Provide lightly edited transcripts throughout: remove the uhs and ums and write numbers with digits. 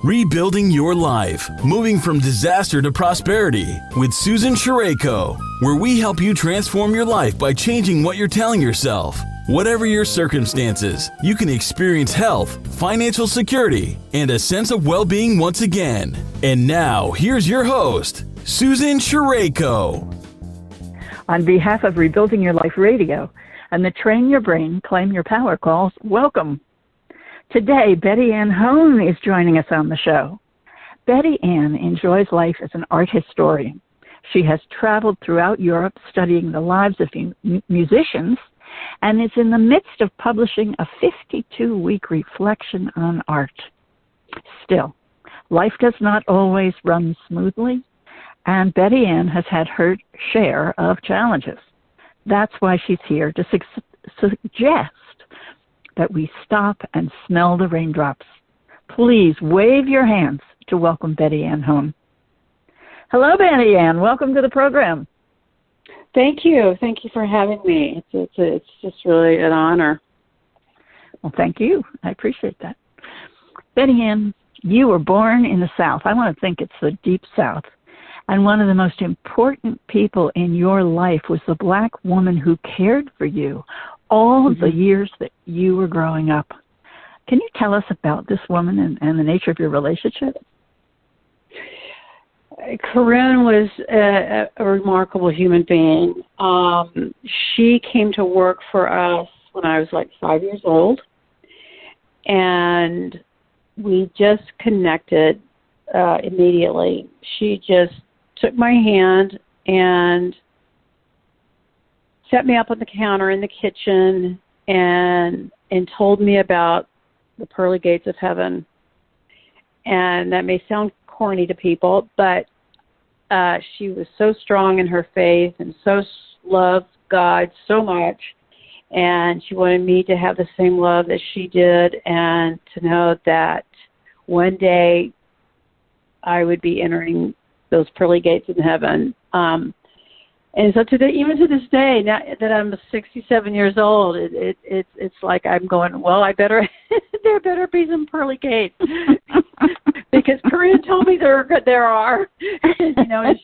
Rebuilding Your Life, Moving from Disaster to Prosperity with Susan Sherayko, where we help you transform your life by changing what you're telling yourself. Whatever your circumstances, you can experience health, financial security, and a sense of well-being once again. And now, here's your host, Susan Sherayko. On behalf of Rebuilding Your Life Radio and the Train Your Brain, Claim Your Power calls, welcome. Today, Betty Ann Hone is joining us on the show. Betty Ann enjoys life as an art historian. She has traveled throughout Europe studying the lives of musicians and is in the midst of publishing a 52-week reflection on art. Still, life does not always run smoothly, and Betty Ann has had her share of challenges. That's why she's here to suggest that we stop and smell the raindrops. Please wave your hands to welcome Betty Ann home. Hello, Betty Ann. Welcome to the program. Thank you. Thank you for having me. It's just really an honor. Well, thank you. I appreciate that. Betty Ann, you were born in the South. I want to think it's the Deep South. And one of the most important people in your life was the Black woman who cared for you all of the years that you were growing up. Can you tell us about this woman and the nature of your relationship? Corinne was a remarkable human being. She came to work for us when I was like 5 years old, and we just connected immediately. She just took my hand and set me up on the counter in the kitchen and told me about the pearly gates of heaven. And that may sound corny to people, but she was so strong in her faith and so loved God so much. And she wanted me to have the same love that she did and to know that one day I would be entering those pearly gates in heaven. And so today, even to this day, now that I'm 67 years old, it's like I'm going, well, there better be some pearly gates because Corinne told me there are. And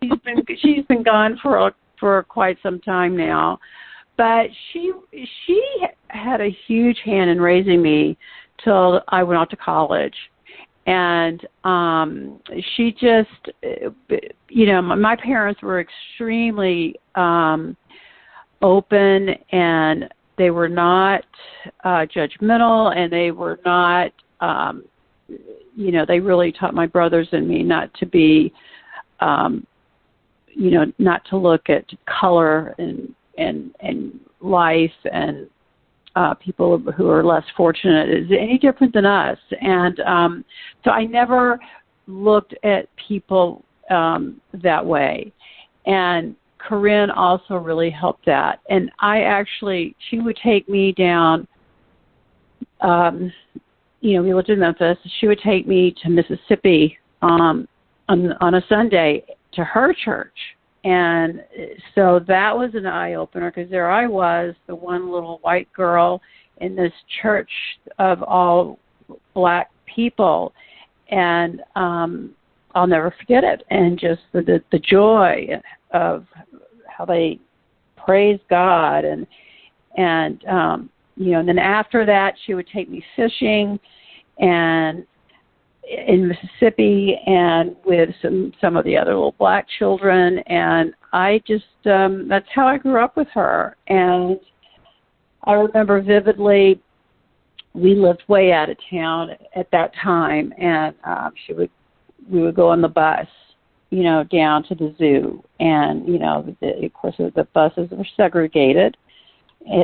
she's been gone for quite some time now, but she had a huge hand in raising me till I went off to college. And she just, my parents were extremely open, and they were not judgmental, and they were not, they really taught my brothers and me not to be, not to look at color and life and people who are less fortunate is any different than us. And so I never looked at people that way. And Corinne also really helped that. And she would take me down, we lived in Memphis. She would take me to Mississippi on a Sunday to her church. And so that was an eye-opener because there I was, the one little white girl in this church of all Black people. And I'll never forget it. And just the joy of how they praise God. And then after that, she would take me fishing and in Mississippi and with some of the other little Black children, and I just that's how I grew up with her. And I remember vividly we lived way out of town at that time, and we would go on the bus, down to the zoo, and of course the buses were segregated.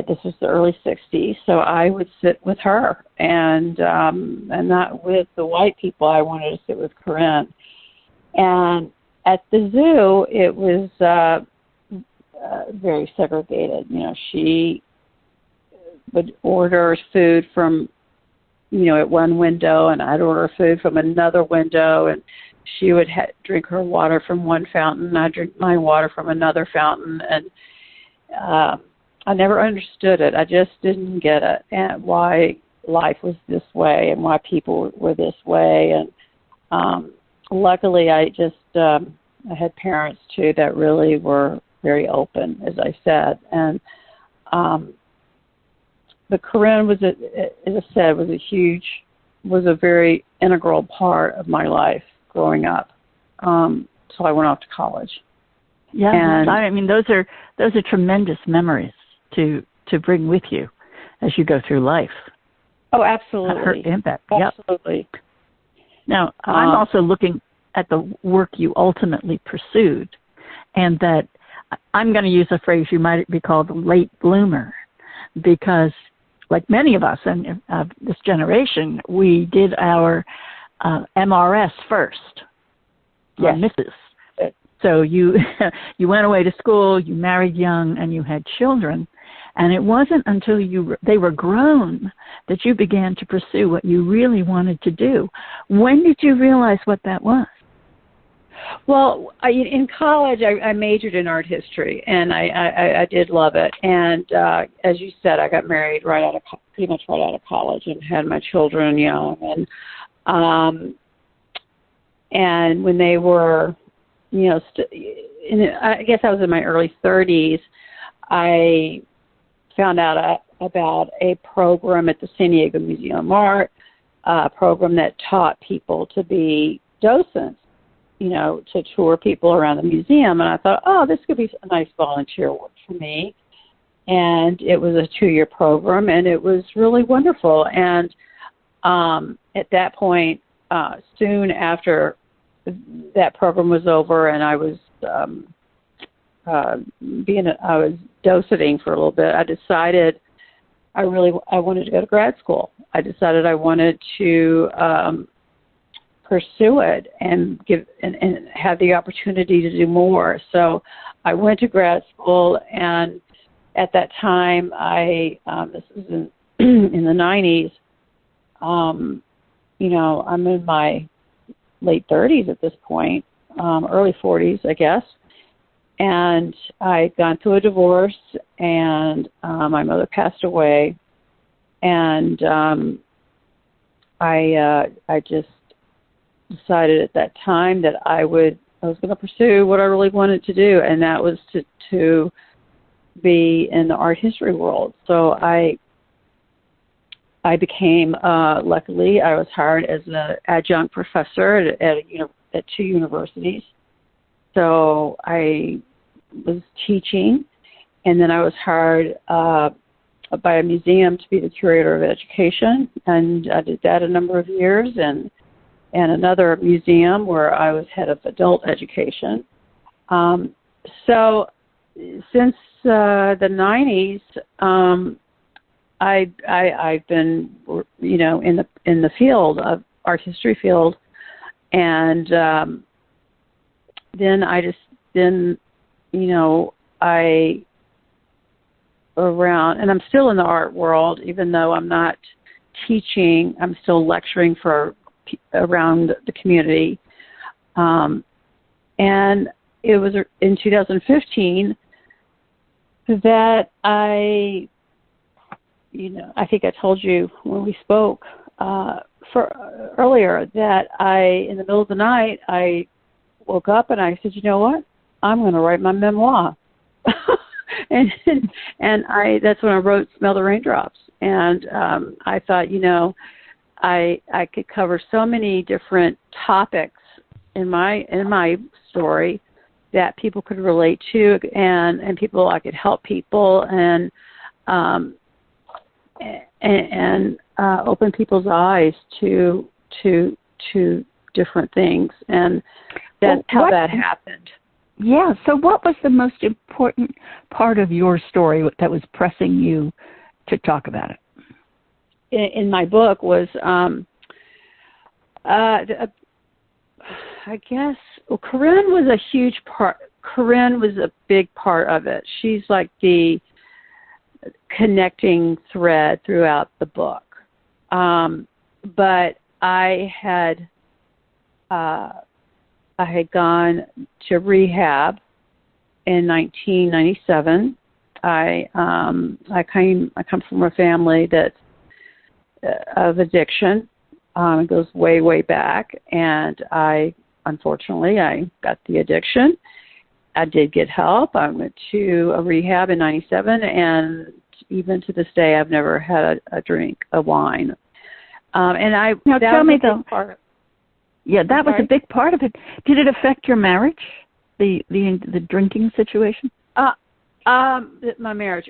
This was the early 60s, so I would sit with her, and not with the white people. I wanted to sit with Corinne. And at the zoo, it was very segregated. She would order food from, at one window, and I'd order food from another window, and she would drink her water from one fountain, and I'd drink my water from another fountain, and I never understood it. I just didn't get it, and why life was this way and why people were this way. And luckily, I had parents too that really were very open, as I said, and but Corinne was, as I said, was a very integral part of my life growing up. So I went off to college. Yeah, and I mean those are tremendous memories to bring with you as you go through life. Oh, absolutely. Her impact. Absolutely. Yep. Now, I'm also looking at the work you ultimately pursued, and that I'm going to use a phrase you might recall, the late bloomer, because like many of us in this generation, we did our MRS first, yes. Mrs. So you went away to school, you married young, and you had children. And it wasn't until they were grown that you began to pursue what you really wanted to do. When did you realize what that was? Well, in college, I majored in art history, and I did love it. And as you said, I got married pretty much right out of college, and had my children young. And when they were, I guess I was in my early 30s, I found out about a program at the San Diego Museum of Art, a program that taught people to be docents, to tour people around the museum. And I thought, this could be a nice volunteer work for me. And it was a 2-year program, and it was really wonderful. And at that point, soon after that program was over, and I was I was docenting for a little bit, I decided I wanted to go to grad school. I decided I wanted to pursue it and have the opportunity to do more. So I went to grad school, and at that time, this was in the 90s. I'm in my late 30s at this point, early 40s, I guess. And I'd gone through a divorce, and my mother passed away, and I just decided at that time that I was going to pursue what I really wanted to do, and that was to be in the art history world. So I became, luckily, I was hired as an adjunct professor at 2 universities. So I was teaching, and then I was hired by a museum to be the curator of education, and I did that a number of years, and another museum where I was head of adult education. So since the 90s, I've been, in the field of art history field, and then and I'm still in the art world, even though I'm not teaching. I'm still lecturing around the community. And it was in 2015 that I think I told you when we spoke earlier that in the middle of the night, I woke up and I said, you know what? I'm going to write my memoir. and that's when I wrote Smell the Raindrops. And I thought, I could cover so many different topics in my story that people could relate to, and I could help people and open people's eyes to different things, and that's how that happened. Yeah. So what was the most important part of your story that was pressing you to talk about it? In my book was, I guess, Corinne was a huge part. Corinne was a big part of it. She's like the connecting thread throughout the book. But I had gone to rehab in 1997. I come from a family that's of addiction, It goes way, way back. And unfortunately, I got the addiction. I did get help. I went to a rehab in 97, and even to this day, I've never had a drink of wine. And now tell me though. That was a big part of it. Did it affect your marriage, the drinking situation? My marriage.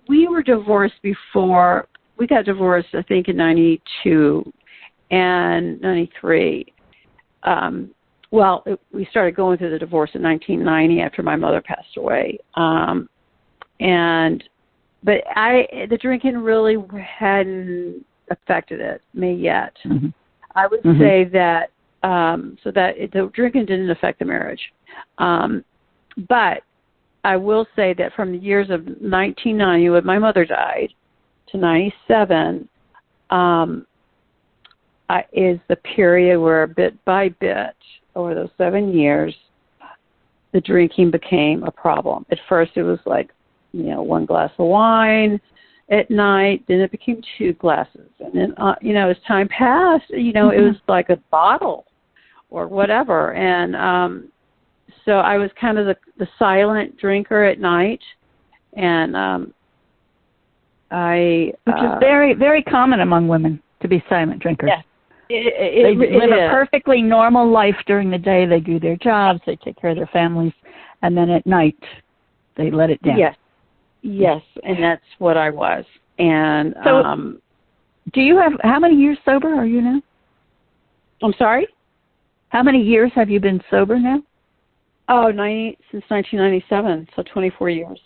We were divorced before. We got divorced, I think, in 92 and 93. We started going through the divorce in 1990 after my mother passed away. But the drinking really hadn't affected me yet. Mm-hmm. I would say that the drinking didn't affect the marriage. But I will say that from the years of 1990, when my mother died, to 97, is the period where bit by bit, over those 7 years, the drinking became a problem. At first it was like, one glass of wine at night, then it became 2 glasses. And then, as time passed, it was like a bottle or whatever. And so I was kind of the silent drinker at night. And which is very, very common among women to be silent drinkers. Yes. They live a perfectly normal life during the day. They do their jobs. They take care of their families. And then at night, they let it down. Yes, and that's what I was. And so, do you have, how many years sober are you now? I'm sorry? How many years have you been sober now? Since 1997, so 24 years.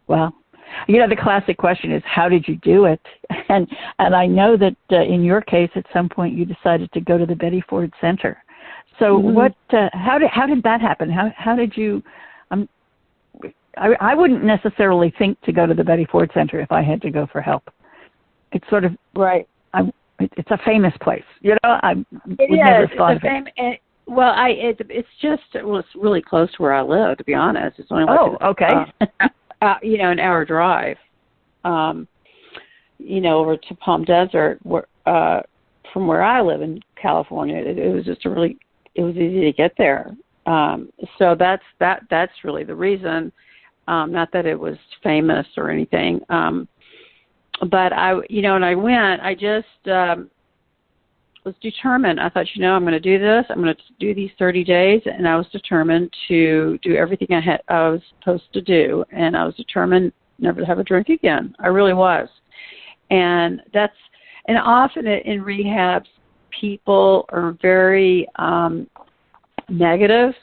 Wow. The classic question is, how did you do it? And I know that in your case, at some point, you decided to go to the Betty Ford Center. So how did that happen? How did you? I wouldn't necessarily think to go to the Betty Ford Center if I had to go for help. It's sort of right. It's a famous place. I would never thought of it. It's really close to where I live. To be honest, it's only an hour drive. Over to Palm Desert, from where I live in California. It was just it was easy to get there. So that's really the reason. Not that it was famous or anything. But when I went, I just was determined. I thought, I'm going to do this. I'm going to do these 30 days, and I was determined to do everything I was supposed to do, and I was determined never to have a drink again. I really was. And often in rehabs, people are very negative,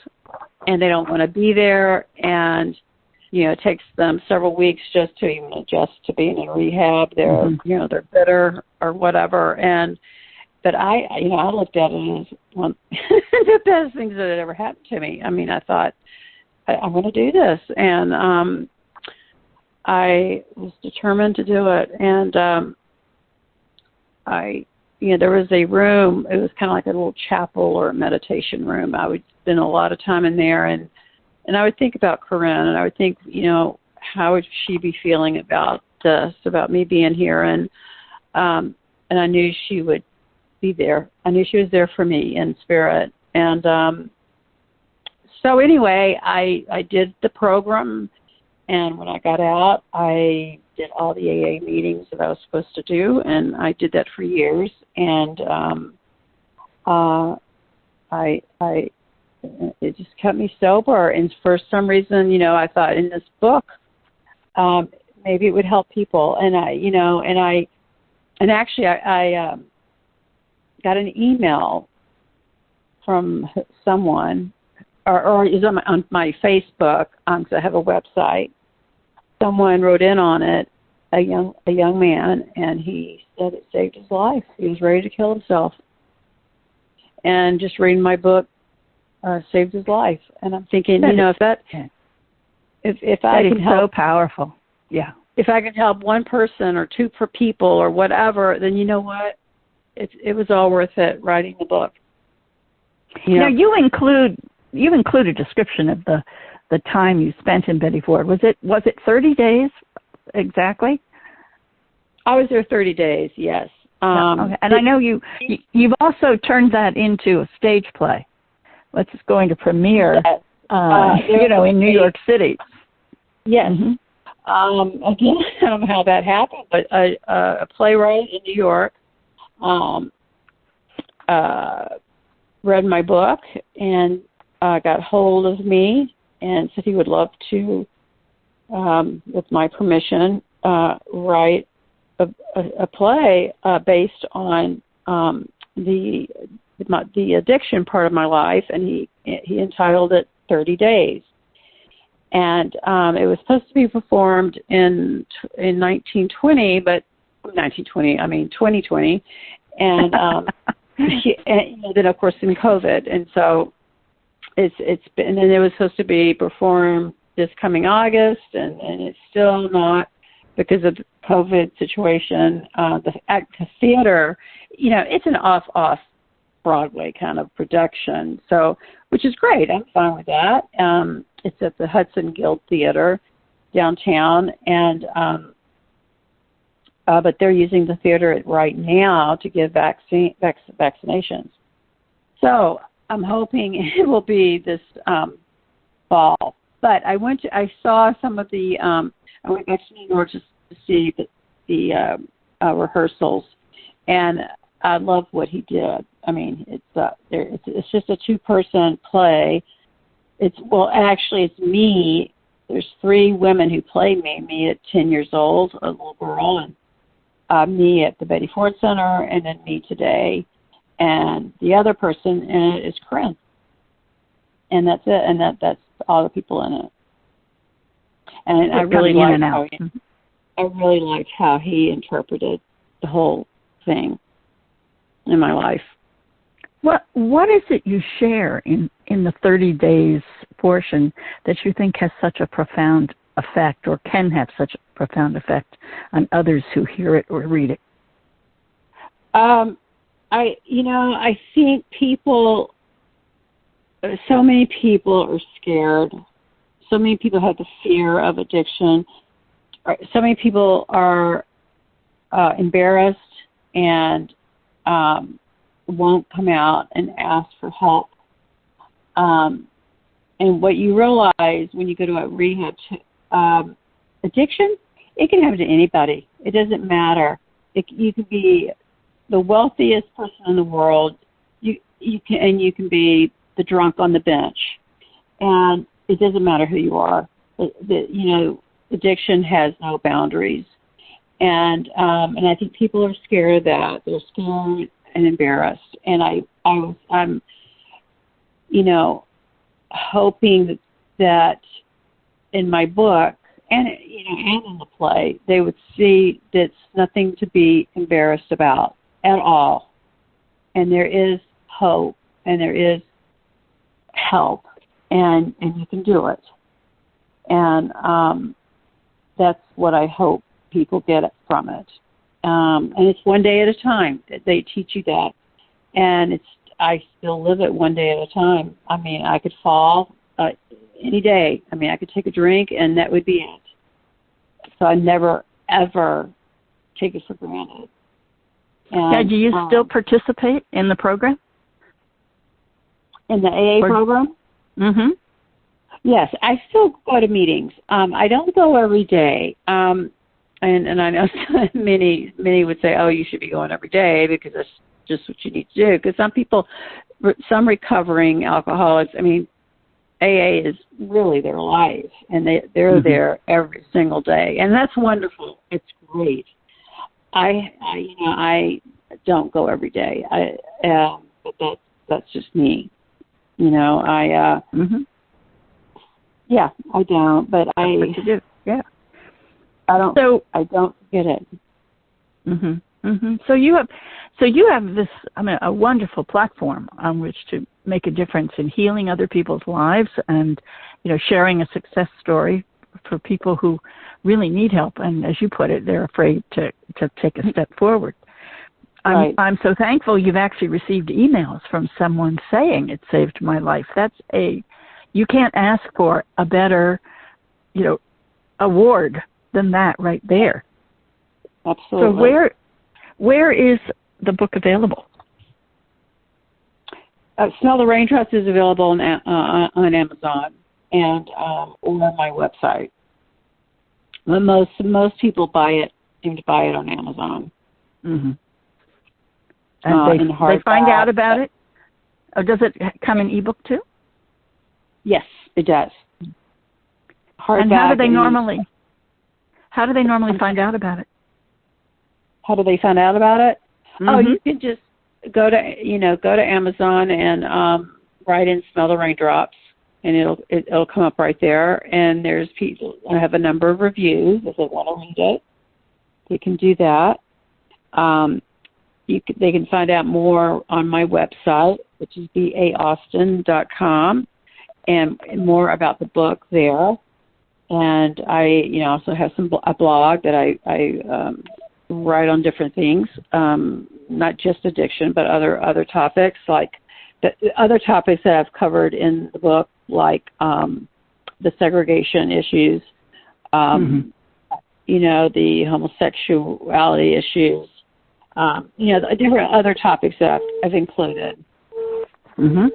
and they don't want to be there, and it takes them several weeks just to even adjust to being in rehab. They're they're bitter or whatever, but I looked at it as one of the best things that had ever happened to me. I mean, I thought, I'm going to do this, and I was determined to do it. And there was a room. It was kind of like a little chapel or a meditation room. I would spend a lot of time in there, and I would think about Corinne, and I would think, how would she be feeling about this, about me being here, and I knew she would be there. I knew she was there for me in spirit. And so anyway, I did the program, and when I got out, I did all the AA meetings that I was supposed to do, and I did that for years. And it just kept me sober. And for some reason, I thought in this book, maybe it would help people. And I got an email from someone, or is on my Facebook, because I have a website. Someone wrote in on it, a young man, and he said it saved his life. He was ready to kill himself, and just reading my book saved his life. And I'm thinking, if I can help, so powerful, yeah. If I can help one person or two per people or whatever, then you know what? It was all worth it writing the book. Now you include a description of the time you spent in Betty Ford. Was it 30 days exactly? I was there 30 days. Yes. Okay. And I know you've also turned that into a stage play. It's going to premiere, yes. in New York City. Yes. Mm-hmm. Again, I don't know how that happened, but a playwright in New York read my book and got hold of me and said he would love to, with my permission, write a play based on the addiction part of my life, and he entitled it 30 Days. And it was supposed to be performed in 2020, and and then of course in COVID, and so it's been, and then it was supposed to be performed this coming August, and it's still not because of the COVID situation. The theater, it's an off Broadway kind of production, so which is great. I'm fine with that. It's at the Hudson Guild Theater downtown, and but they're using the theater right now to give vaccinations. So I'm hoping it will be this fall. But I saw some of the. I went back to New York just to see the rehearsals, and I love what he did. I mean, it's just a 2-person play. It's me. There's 3 women who play me. Me at 10 years old, a little girl, and me at the Betty Ford Center, and then me today, and the other person in it is Corinne, and that's it. And that's all the people in it. And I really liked how he interpreted the whole thing in my life. What is it you share in the 30 days portion that you think has such a profound effect, or can have such a profound effect on others who hear it or read it? I think so many people are scared. So many people have the fear of addiction. So many people are embarrassed and won't come out and ask for help. And what you realize when you go to a rehab, addiction, it can happen to anybody. It doesn't matter. You can be the wealthiest person in the world. You can be the drunk on the bench, and it doesn't matter who you are. Addiction has no boundaries, and I think people are scared of that. They're scared and embarrassed, and I'm hoping that in my book and in the play they would see that it's nothing to be embarrassed about at all, and there is hope and there is help, and you can do it, and that's what I hope people get from it. And it's one day at a time. They teach you that, and I still live it one day at a time. I mean, I could fall any day. I mean, I could take a drink, and that would be it. So I never, ever take it for granted. And, do you still participate in the program? In the AA program? Mm-hmm. Yes, I still go to meetings. I don't go every day. And I know many would say, oh, you should be going every day because that's just what you need to do. Because some recovering alcoholics, I mean, AA is really their life, and they're there every single day, and that's wonderful. It's great. I don't go every day. But that's just me. Yeah, I don't. But that's what you do. Yeah. I don't get it. Mhm. Mhm. So you have this, a wonderful platform on which to make a difference in healing other people's lives, and sharing a success story for people who really need help, and as you put it, they're afraid to take a step forward. I'm so thankful you've actually received emails from someone saying it saved my life. You can't ask for a better award than that right there. Absolutely. So Where is the book available? Smell the Raindrops is available on Amazon and or on my website. Most people seem to buy it on Amazon. Mm-hmm. And they find out about it? Or does it come in ebook too? Yes, it does. And how do they normally find out about it? How do they find out about it? Mm-hmm. Oh, you can just go to Amazon and write in "Smell the Raindrops," and it'll come up right there. And there's people. I have a number of reviews if they want to read it. They can do that. They can find out more on my website, which is baaustin.com, and more about the book there. And I, also have a blog that I write on different things, not just addiction, but other topics, like the other topics that I've covered in the book, like the segregation issues, the homosexuality issues, the different other topics that I've included. Mm-hmm.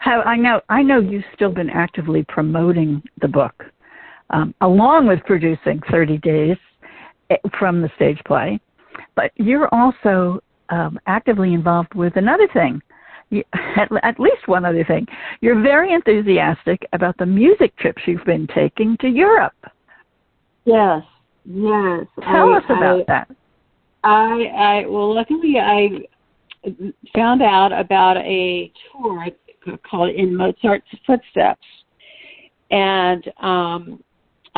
I know you've still been actively promoting the book, along with producing 30 Days from the stage play, but you're also actively involved with another thing, at least one other thing. You're very enthusiastic about the music trips you've been taking to Europe. Yes. Tell us about that. Luckily I found out about a tour called In Mozart's Footsteps, and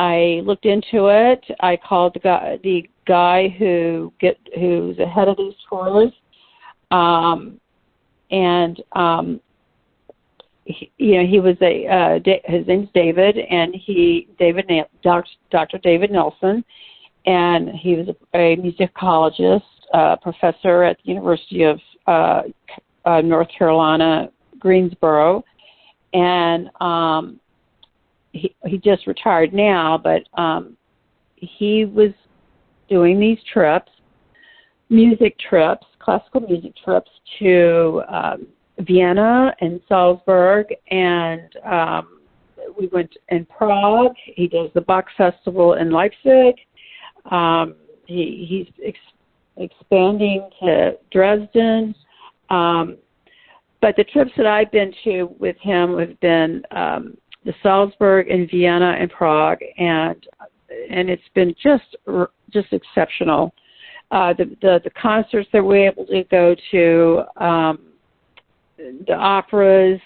I looked into it. I called the guy who's the head of these tours, he was his name's David, and Dr. David Nelson, and he was a musicologist, professor at the University of North Carolina, Greensboro, and he just retired now, but he was doing these classical music trips to Vienna and Salzburg, and we went in Prague. He does the Bach Festival in Leipzig. He's expanding to Dresden. But the trips that I've been to with him have been the Salzburg and Vienna and Prague, and it's been just exceptional. The concerts that we're able to go to, the operas,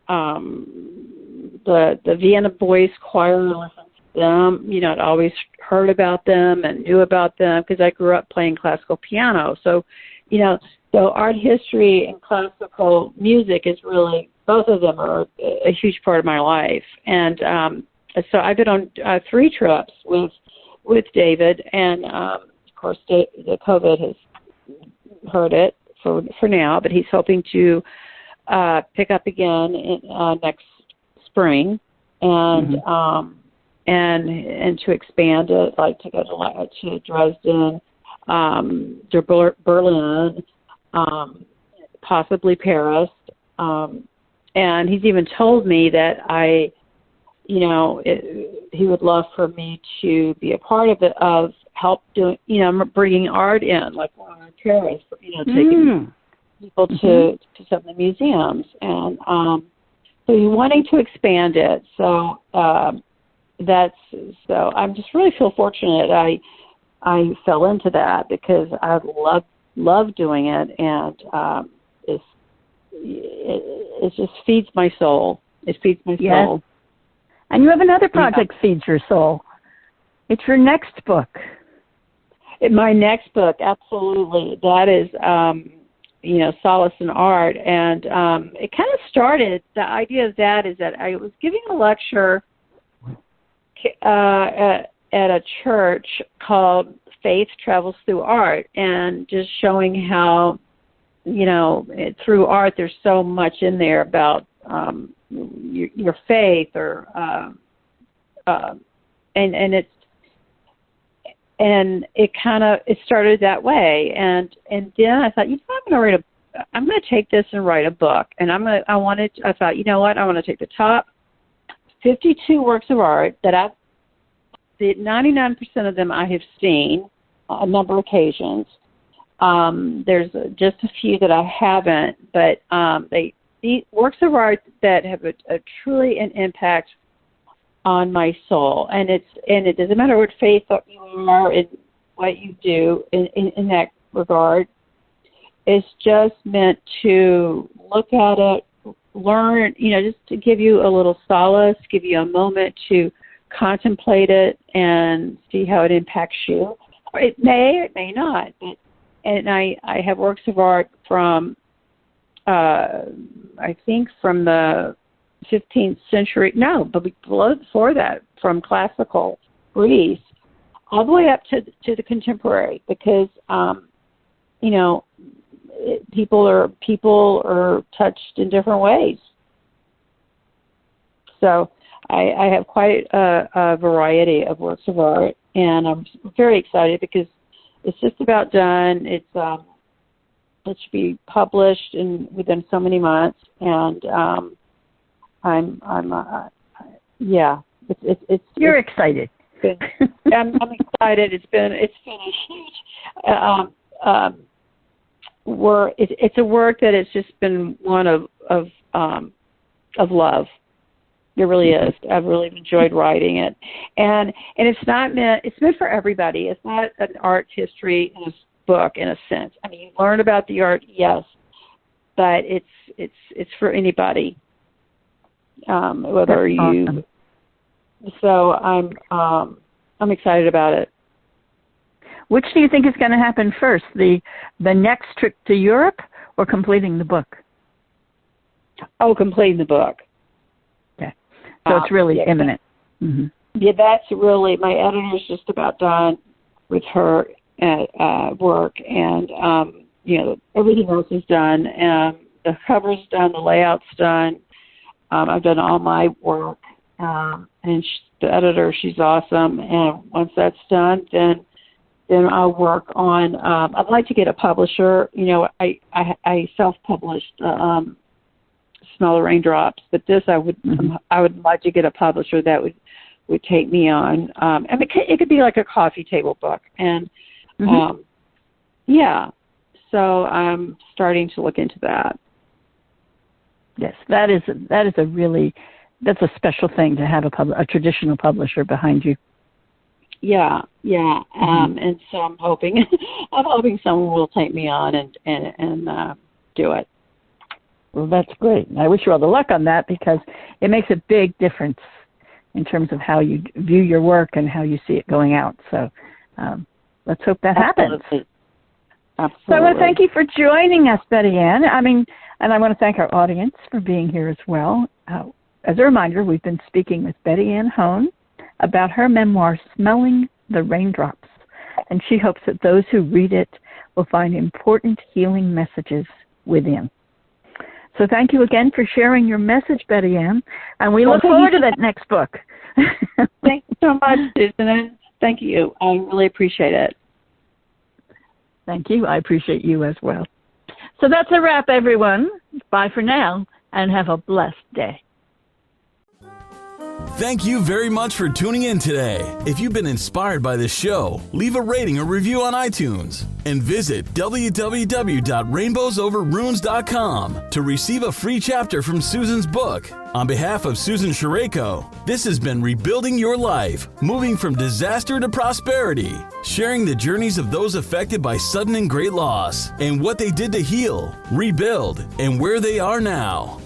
the Vienna Boys Choir, I listened to them. I'd always heard about them and knew about them because I grew up playing classical piano. So, so art history and classical music is really, both of them are a huge part of my life. And so I've been on 3 trips with David, and of course the COVID has hurt it for now, but he's hoping to pick up again next spring, and and to expand it, like to go to Dresden, to Berlin, possibly Paris, and he's even told me that he would love for me to be a part of it, of help doing, bringing art in, like in Paris, taking people to some of the museums, and so he's wanting to expand it. So so I'm just really feel fortunate I fell into that, because I love doing it, and it just feeds my soul. It feeds my soul. And you have another project feeds your soul. It's your next book. My next book, absolutely. That is, Solace in Art. And it kind of started, the idea of that is that I was giving a lecture at a church called Faith Travels Through Art, and just showing how, through art there's so much in there about your faith, or and it started that way, and then I thought, I'm going to take this and write a book, and I thought, you know what, I want to take the top 52 works of art that 99% of them I have seen a number of occasions. There's just a few that I haven't, but the works of art that have a truly an impact on my soul, and it doesn't matter what faith you are and what you do in that regard. It's just meant to look at it, learn, just to give you a little solace, give you a moment to contemplate it and see how it impacts you. It may, it may not. And I have works of art from, I think from the 15th century, but before that, from classical Greece, all the way up to the contemporary, because, people are touched in different ways. So I have quite a variety of works of art, and I'm very excited because it's just about done. It should be published within so many months, and You're excited. I'm excited. It's been a huge work. It's a work that has just been one of love. It really is. I've really enjoyed writing it, and it's meant for everybody. It's not an art history book in a sense. I mean, you learn about the art, yes, but it's for anybody. Whether you. Awesome. So I'm excited about it. Which do you think is going to happen first, the next trip to Europe or completing the book? Oh, completing the book. Okay. So it's really imminent. Mm-hmm. Yeah, that's really, my editor's just about done with her work, and, everything else is done. The cover's done, the layout's done. I've done all my work, and the editor, she's awesome. And once that's done, then I'll work on. I'd like to get a publisher. I self-published Smell the Raindrops, but this I would like to get a publisher that would take me on. And it could be like a coffee table book, and So I'm starting to look into that. Yes, that's a special thing to have a traditional publisher behind you. Yeah. And so I'm hoping someone will take me on and do it. Well, that's great. I wish you all the luck on that, because it makes a big difference in terms of how you view your work and how you see it going out. So let's hope that happens. Absolutely. So I want to thank you for joining us, Betty Ann. And I want to thank our audience for being here as well. As a reminder, we've been speaking with Betty Ann Hone about her memoir, Smelling the Raindrops, and she hopes that those who read it will find important healing messages within. So thank you again for sharing your message, Betty Ann, and we look forward to that next book. Thank you so much, Susan. Thank you. I really appreciate it. Thank you. I appreciate you as well. So that's a wrap, everyone. Bye for now, and have a blessed day. Thank you very much for tuning in today. If you've been inspired by this show, leave a rating or review on iTunes and visit www.rainbowsoverrunes.com to receive a free chapter from Susan's book. On behalf of Susan Shareko, this has been Rebuilding Your Life, moving from disaster to prosperity, sharing the journeys of those affected by sudden and great loss and what they did to heal, rebuild, and where they are now.